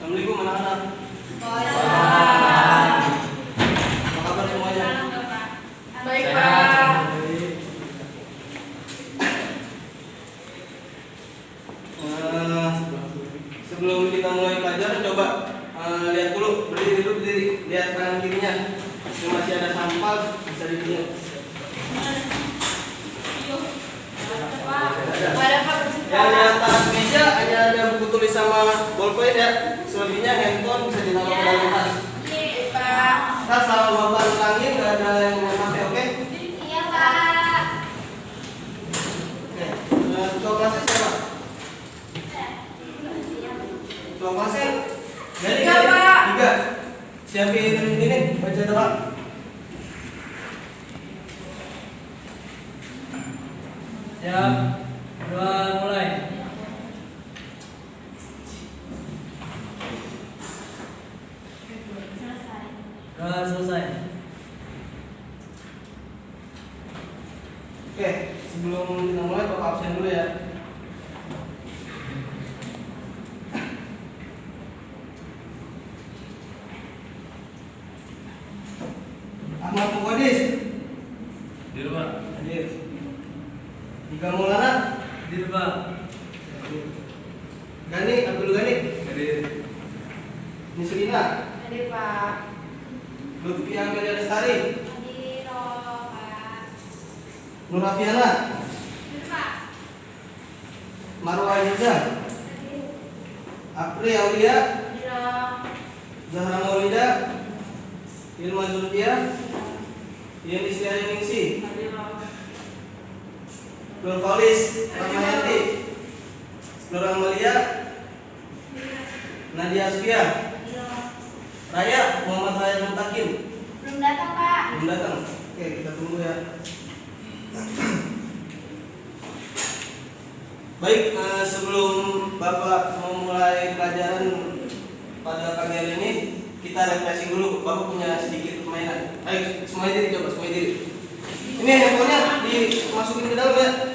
Assalamualaikum anak-anak. Waalaikumsalam. Apa kabar semuanya? Baik, Pak. Sebelum kita mulai pelajaran, coba lihat dulu, berdiri dulu, berdiri, lihat kanan kirinya. Ini masih ada sampah, bisa dilihat. Ada Pak. Yang di atas meja hanya ada buku tulis sama bolpen ya. Selebihnya handphone bisa ditaruh ke dalam tas. Iya, Pak. Tas sama bapak ulangin, nggak ada yang mau pakai, oke? Iya, Pak. Oke. Ketua kelasnya siapa? Ketua kelasnya? Tiga, Pak. 3. Siapin ini, baca doa. Siap, 2, mulai. Udah selesai. Oke, sebelum kita mulai, bapak absen dulu ya. Ahmad Mukodis Di rumah. hadir. Ika Maulana Di rumah. Gani Abdul Gani Hadir. Nisrina Ada, Pak. Lutfi Amelia Lestari Hadir, Pak. Nur Afiana Pak. Marwa Aiza Apri Aulia Hadir. Zahra Maulida Ilma Zulfia Ian Istiari Ningsi Nur Faulis Rahmayati Nur Amalia Nadia Asfia Raya Muhammad Raya Mutakin Belum datang, Pak. belum datang. Oke, kita tunggu ya. Baik, sebelum Bapak memulai pelajaran pada pagi hari ini, kita refreshing dulu. Bapak punya sedikit permainan. Ayo, semuanya diri, coba semuanya diri. Ini handphonenya dimasukin ke dalam ya.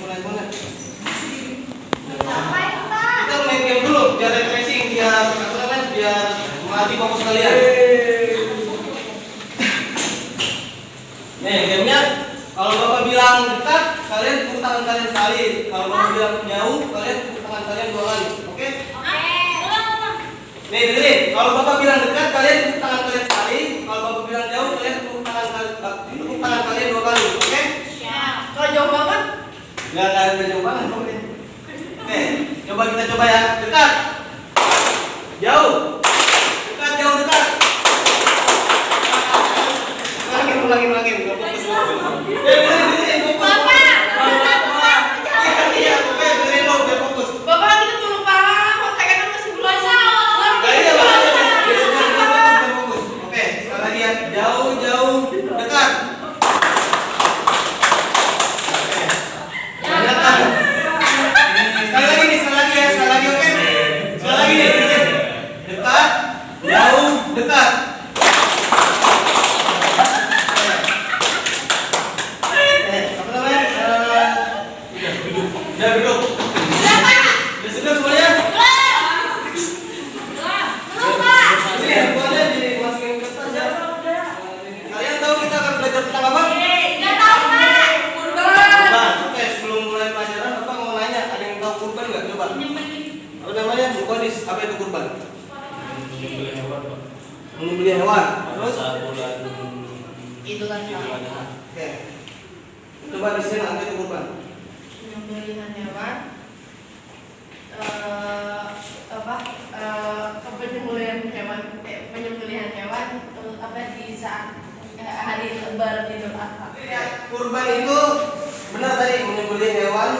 Handphonenya. Apa itu, Pak? Kita main game dulu, biar refreshing, biar melatih fokus kalian. Nih, gamenya kalau Bapak bilang dekat, kalian tepuk tangan kalian sekali. Kalau Bapak bilang jauh, kalian tepuk tangan kalian 2 kali. Oke? Nih, dengerin. Kalau Bapak bilang dekat, kalian tepuk tangan kalian sekali. Kalau Bapak bilang jauh, kalian tepuk tangan kalian 2 kali. Oke? Siap. Kalau jauh banget? Nggak ada jauh banget. Oke, coba kita coba ya. Dekat. Jauh. Dekat, jauh, dekat. Ulangin. Nggak fokus dulu. Dengerin, fokus. Iya, oke, dengerin lo, biar fokus. Bapak kan kita belum paham, otak kan masih belum Nah, iya, biar fokus. Oke, sekali lagi ya. Jauh, dekat. Oke. Dekat. Sekali lagi ya, oke? Sekali lagi nih, dengerin. Dekat, jauh, dekat. Apa namanya? Udah duduk. Udah sudah semuanya? Ini handphonenya dimasukin ke tas ya. Kalian tahu kita akan belajar tentang apa? Kurban. Oke, sebelum mulai pelajaran, Bapak mau nanya, ada yang tahu kurban nggak? Coba. Apa namanya? Mukodis. Apa itu kurban? Beli hewan, Pak. Menyembelih hewan. Terus? Saat bulan Itu kan Ramadan. Oke. Coba di sini apa itu kurban? penyembelihan hewan, penyembelihan hewan apa di saat hari Lebaran Idul Adha. Kurban itu benar tadi, menyembelih hewan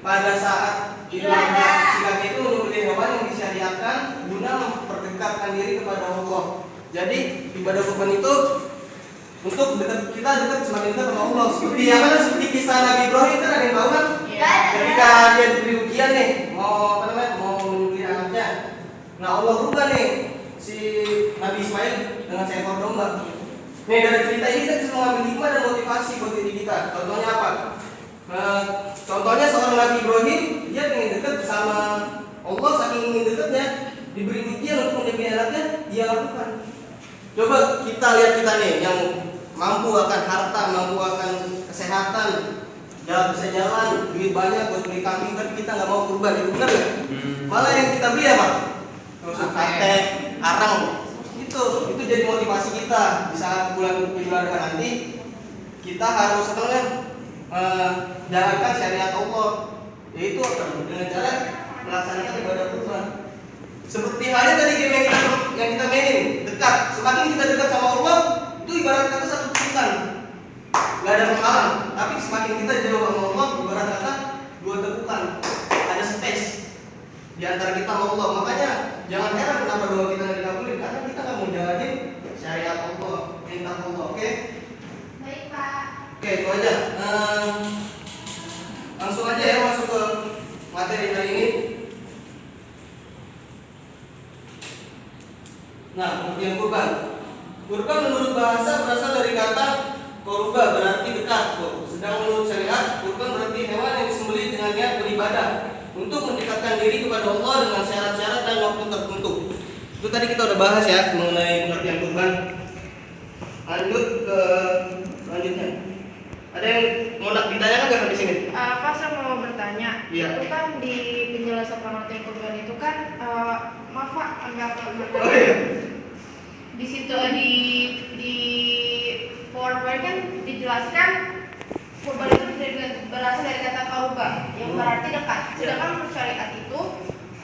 pada saat Idul Adha. Sikapnya itu menyembelih hewan yang disyariatkan guna memperdekatkan diri kepada Allah. Jadi ibadah kurban itu untuk kita dekat semakin dekat sama Allah. Seperti kisah Nabi Ibrahim kan, ada yang tahu kan? Ketika dia diberi ujian nih, mau menyembelih anaknya. Nah, Allah rubah nih si Nabi Ismail dengan seekor domba. Nih, dari cerita ini kita bisa mengambil hikmah dan motivasi buat diri kita. Contohnya apa? Contohnya seorang Nabi Ibrahim, dia ingin dekat sama Allah, saking ingin dekatnya diberi ujian untuk menjadi anaknya, dia lakukan. Coba kita lihat kita nih yang mampu akan harta, mampu akan kesehatan, bisa jalan, duit banyak buat beli kambing, tapi kita nggak mau kurban, itu benar nggak? Malah yang kita beli apa? Sate, arang. Itu jadi motivasi kita di saat bulan penjualan nanti. Kita harus jalankan syariat Allah, yaitu dengan cara melaksanakan ibadah kurban. Seperti halnya tadi game yang kita mainin, dekat. Semakin kita dekat sama Allah, itu ibarat kata satu tepukan, nggak ada penghalang. Tapi semakin kita jauh sama Allah, ibarat kata dua tepukan, ada space di antara kita sama Allah. Makanya jangan heran kenapa doa kita nggak dikabulin, karena kita nggak mau jalanin syariat Allah, perintah Allah. Oke? Baik Pak. Oke, itu aja. Langsung aja ya masuk ke materi hari ini. Nah, pengertian kurban. Kurban menurut bahasa berasal dari kata korba, berarti dekat. Sedang menurut syariat, kurban berarti hewan yang disembelih dengan niat beribadah untuk mendekatkan diri kepada Allah dengan syarat-syarat dan waktu tertentu. Itu tadi kita udah bahas ya mengenai pengertian kurban. Lanjut ke selanjutnya. Ada yang mau ditanyakan nggak sampai sini? Pak, saya mau bertanya. Iya. Itu kan di penjelasan pengertian kurban itu kan maaf Pak, agak Oh iya. di situ di PowerPoint kan dijelaskan kurban itu berasal dari kata karuba yang berarti dekat. Sedangkan menurut syariat itu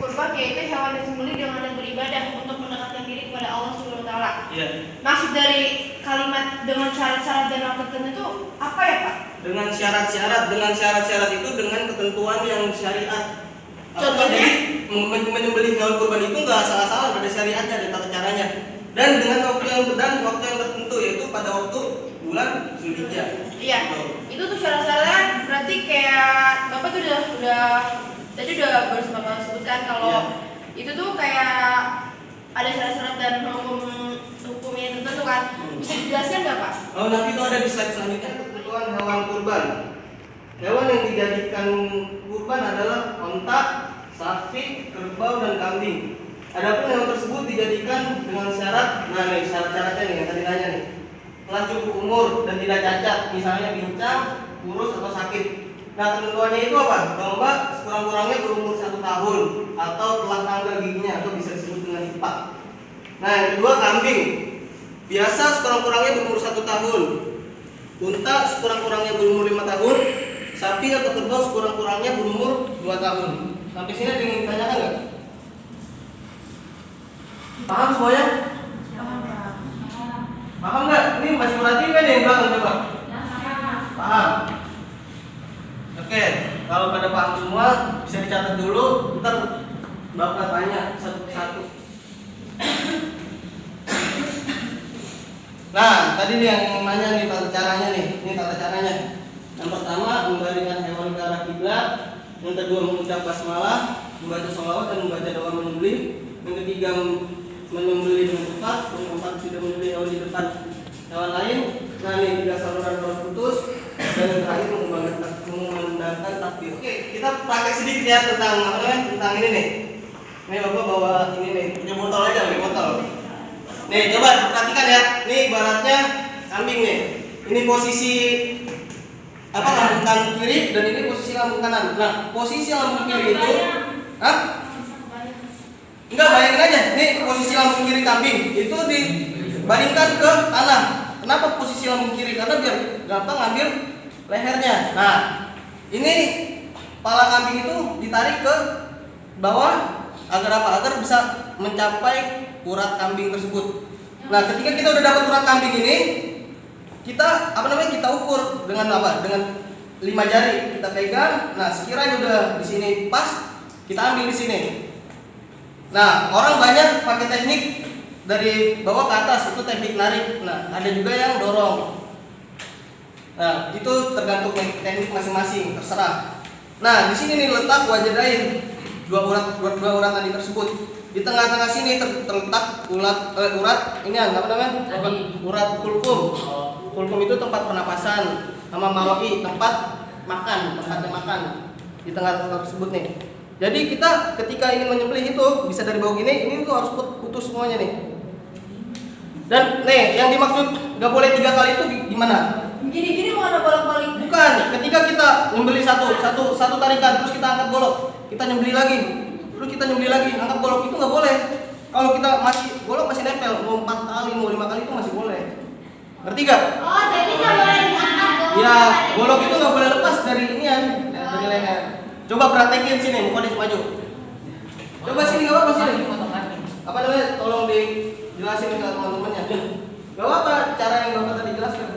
kurban yaitu hewan yang disembelih dengan beribadah untuk mendekatkan diri kepada Allah Subhanahu wa taala. Iya. Maksud dari kalimat dengan syarat-syarat dan waktu tertentu itu apa ya Pak? Dengan syarat-syarat itu dengan ketentuan yang syariat. Contohnya? Jadi menyembelih hewan kurban itu nggak asal-asalan, ada syariatnya, ada tata caranya. Dan dengan waktu yang tertentu, yaitu pada waktu bulan Zulhijjah. Iya. Itu tuh syarat-syaratnya berarti kayak Bapak tuh udah tadi udah baru Bapak sebutkan kalau itu tuh kayak ada syarat-syarat dan hukum yang tertentu kan. Bisa dijelaskan nggak Pak? Oh, nanti itu ada di slide selanjutnya ketentuan hewan kurban. Hewan yang dijadikan kurban adalah onta, sapi, kerbau, dan kambing. Adapun hewan tersebut dijadikan dengan syarat, nah nih syarat-syaratnya nih yang tadi nanya nih, telah cukup umur dan tidak cacat, misalnya pincang, kurus atau sakit. Nah ketentuannya itu apa? Domba sekurang-kurangnya berumur 1 tahun atau telah tanggal giginya atau bisa disebut dengan hipak. Nah yang kedua kambing, biasa sekurang-kurangnya berumur 1 tahun, unta sekurang-kurangnya berumur 5 tahun, sapi atau kerbau sekurang-kurangnya berumur 2 tahun. Sampai sini ada yang ditanyakan nggak? Paham semuanya? Paham nggak? Ini masih merhatiin kan yang belakang coba? Paham? Oke, kalau pada paham semua bisa dicatat dulu. Ntar Bapak tanya satu-satu. Nah, tadi nih yang nanya nih tata caranya nih. Ini tata caranya. Yang pertama membalikan hewan ke arah kiblat. Yang kedua mengucap basmalah, membaca sholawat dan membaca doa menyembelih. Yang ketiga menyembelih dengan tepat. Yang keempat tidak menyembelih hewan di depan hewan lain. Nah ini 3 saluran roh putus. Dan yang terakhir mengumandangkan takbir. Oke, kita pakai sedikit ya tentang ini nih. Ini Bapak bawa ini nih, punya botol aja, nih botol. Nih coba perhatikan ya. Ini ibaratnya kambing nih. Ini posisi lambung kanan kiri dan ini posisi lambung kanan. Nah, posisi lambung kiri itu enggak, bayangin aja. Nih posisi lambung kiri kambing itu dibaringkan ke tanah. Kenapa posisi lambung kiri? Karena biar gampang ngambil lehernya. Nah, ini kepala kambing itu ditarik ke bawah agar apa? Agar bisa mencapai urat kambing tersebut. Nah, ketika kita udah dapat urat kambing ini, kita kita ukur dengan apa? Dengan 5 jari kita pegang. Nah, sekiranya udah di sini pas, kita ambil di sini. Nah, orang banyak pakai teknik dari bawah ke atas, itu teknik narik. Nah, ada juga yang dorong. Nah, itu tergantung teknik masing-masing, terserah. Nah, di sini nih letak wajadain dua urat tadi tersebut. Di tengah-tengah sini terletak urat ini apa namanya? Urat kulkum. Kulkum itu tempat pernapasan, sama maroi tempatnya makan di tengah tersebut nih. Jadi kita ketika ingin menyembelih itu bisa dari bawah gini, ini tuh harus putus semuanya nih. Dan nih yang dimaksud nggak boleh 3 kali itu gimana? Gini-gini mau ada bolak-balik. Bukan, ketika kita nyembelih satu tarikan terus kita angkat golok, kita nyembelih lagi, terus kita nyembelih lagi, angkat golok itu nggak boleh. Kalau kita golok masih nempel, mau 4 kali, mau 5 kali itu masih boleh. Ngerti gak? Oh, jadi nggak boleh diangkat dong. Ya, golok itu nggak boleh lepas dari inian, dari leher. Coba praktekin sini, Mukodes maju. Coba sini, nggak apa-apa sini. Apa namanya? Tolong dijelasin ke teman-temannya. Gak apa cara yang bapak tadi jelaskan.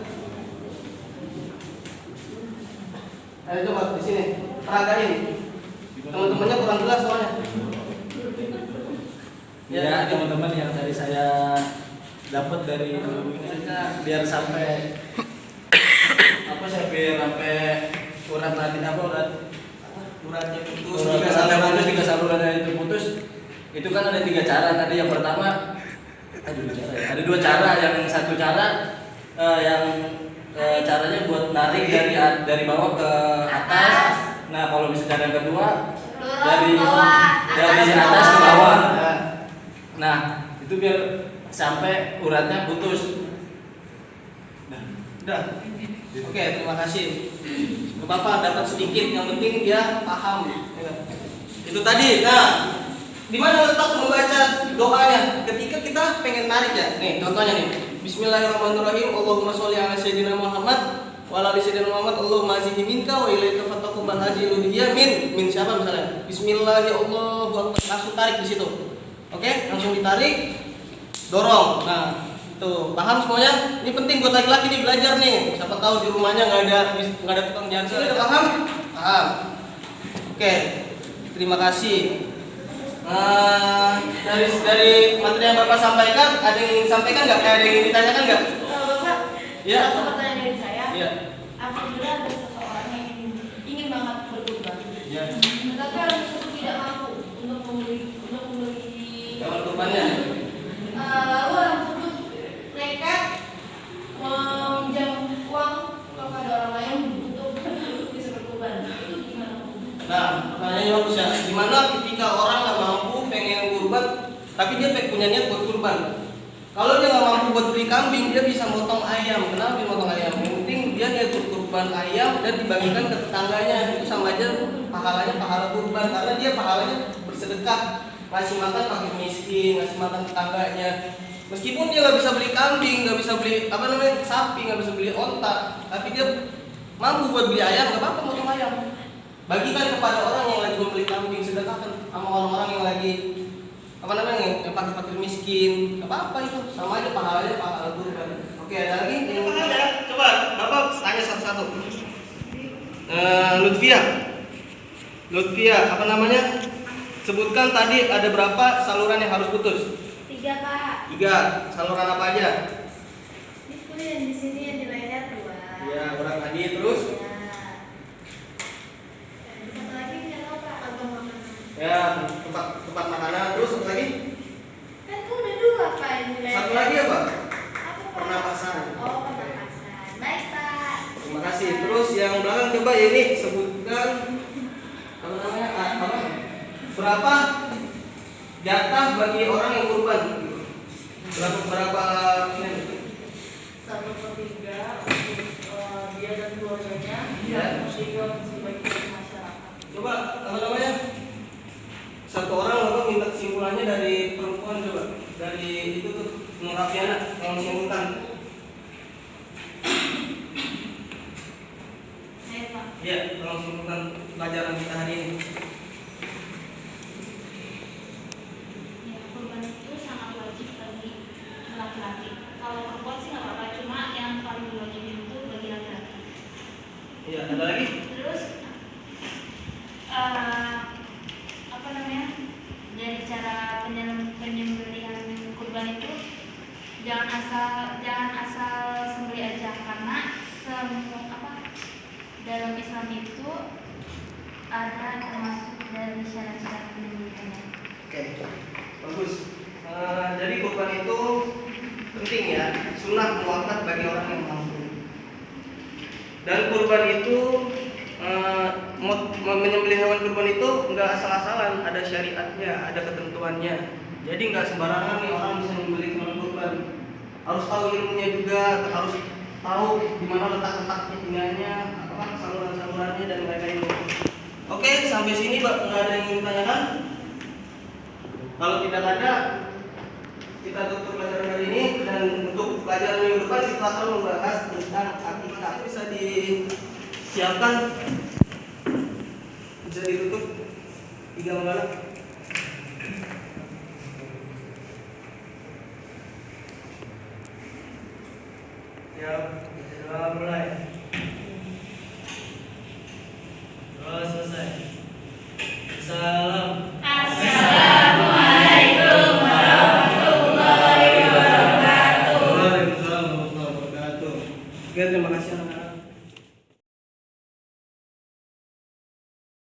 Ayo coba di sini, peragain. Teman-temannya kurang jelas soalnya. Ya teman-teman yang tadi saya dapat dari biar sampai urat tadi Uratnya putus, tiga saluran itu putus. Itu kan ada 3 cara tadi. Yang pertama ada 2 cara. Yang satu cara caranya buat narik dari bawah ke atas. Nah kalau bisa cara yang kedua dari atas ke bawah. Nah itu biar sampai uratnya putus. Udah. Oke, terima kasih. Bapak dapat sedikit, yang penting dia paham. Itu tadi. Nah, di mana letak membaca doanya? Ketika kita pengen narik ya. Nih, contohnya nih. Bismillahirrahmanirrahim. Allahumma sholli ala sayyidina Muhammad wa ala ali sayyidina Muhammad. Allahumma azihi minka wa ilaika fataqabbal haji ludhiya min siapa misalnya? Bismillahirrahmanirrahim. Langsung tarik di situ. Oke, langsung ditarik. Dorong. Nah, tuh, paham semuanya? Ini penting buat laki-laki nih belajar nih. Siapa tahu di rumahnya nggak ada tukang jahit. Udah paham? Paham. Oke. Terima kasih. Dari materi yang Bapak sampaikan, ada yang ingin sampaikan nggak? Ada yang ingin ditanyakan nggak? Bapak, Ya. satu pertanyaan dari saya. Iya. Apabila ada seseorang yang ingin banget berkurban, Iya. tetapi orang tersebut tidak mampu untuk membeli Hewan kurbannya. lalu orang tersebut nekat meminjam uang kepada orang lain untuk bisa berkurban, itu gimana? Nah, pertanyaannya bagus ya. Gimana ketika orang nggak mampu pengen kurban, tapi dia punya niat buat kurban? Kalau dia nggak mampu buat beli kambing, dia bisa motong ayam. Kenapa dia motong ayam? Yang penting dia niat buat kurban ayam dan dibagikan ke tetangganya. Itu sama aja pahalanya pahala kurban, karena dia pahalanya bersedekah, ngasih makan fakir miskin, ngasih makan tetangganya. Meskipun dia nggak bisa beli kambing, nggak bisa beli sapi, nggak bisa beli onta, tapi dia mampu buat beli ayam, nggak apa-apa motong ayam. Bagikan kepada orang yang lagi membeli kambing, sedekahkan sama orang-orang yang lagi yang fakir miskin, nggak apa-apa itu, sama aja pahalanya pahala kurban. Oke, ada lagi yang ada? Coba Bapak tanya satu-satu. Lutfia, apa namanya? Sebutkan tadi ada berapa saluran yang harus putus? 3, Pak. 3. Saluran apa aja? Itu yang di sini yang di leher 2. Ya, urat tadi terus. Satu lagi yang tahu Pak, kantong makanan. Ya, tempat makanan terus satu lagi. Kan itu udah 2 Pak yang di leher. Satu lagi apa? Apa Pak? Pernapasan. Oh, pernapasan. Baik Pak. Terima kasih. Terus yang belakang coba ya ini sebutkan apa namanya? Berapa jatah bagi orang yang kurban? Berapa ini? 1/3 dia dan keluarganya. Ya. 3 sebagai masyarakat. Coba apa namanya? Satu orang Bapak minta kesimpulannya dari perempuan coba. Dari itu tuh Nur Rafiana yang menyimpulkan. Baik Pak. Iya, tolong simpulkan pelajaran kita hari ini. Ya, kurban itu sangat wajib bagi laki-laki. Kalau perempuan sih nggak apa-apa, cuma yang paling wajib itu bagi laki-laki. Iya, ada lagi? Terus apa namanya? Dari cara penyembelihan kurban itu jangan asal sembelih aja, karena dalam Islam itu ada termasuk dari syarat-syarat penyembelihannya. Oke, bagus. Jadi kurban itu penting ya, sunnah muakkad bagi orang yang mampu. Dan kurban itu menyembelih hewan kurban itu nggak asal-asalan, ada syariatnya, ada ketentuannya. Jadi nggak sembarangan nih orang bisa menyembelih hewan kurban. Harus tahu ilmunya juga, harus tahu di mana letak-letaknya tinggalnya, apa saluran-salurannya dan lain-lain. Oke, sampai sini nggak ada yang ingin ditanyakan? Kalau tidak ada, kita tutup pelajaran hari ini, dan untuk pelajaran minggu depan kita akan membahas tentang akikah. Bisa disiapkan, bisa ditutup 3 lembar. Siap, sudah mulai. Terus selesai. Salam.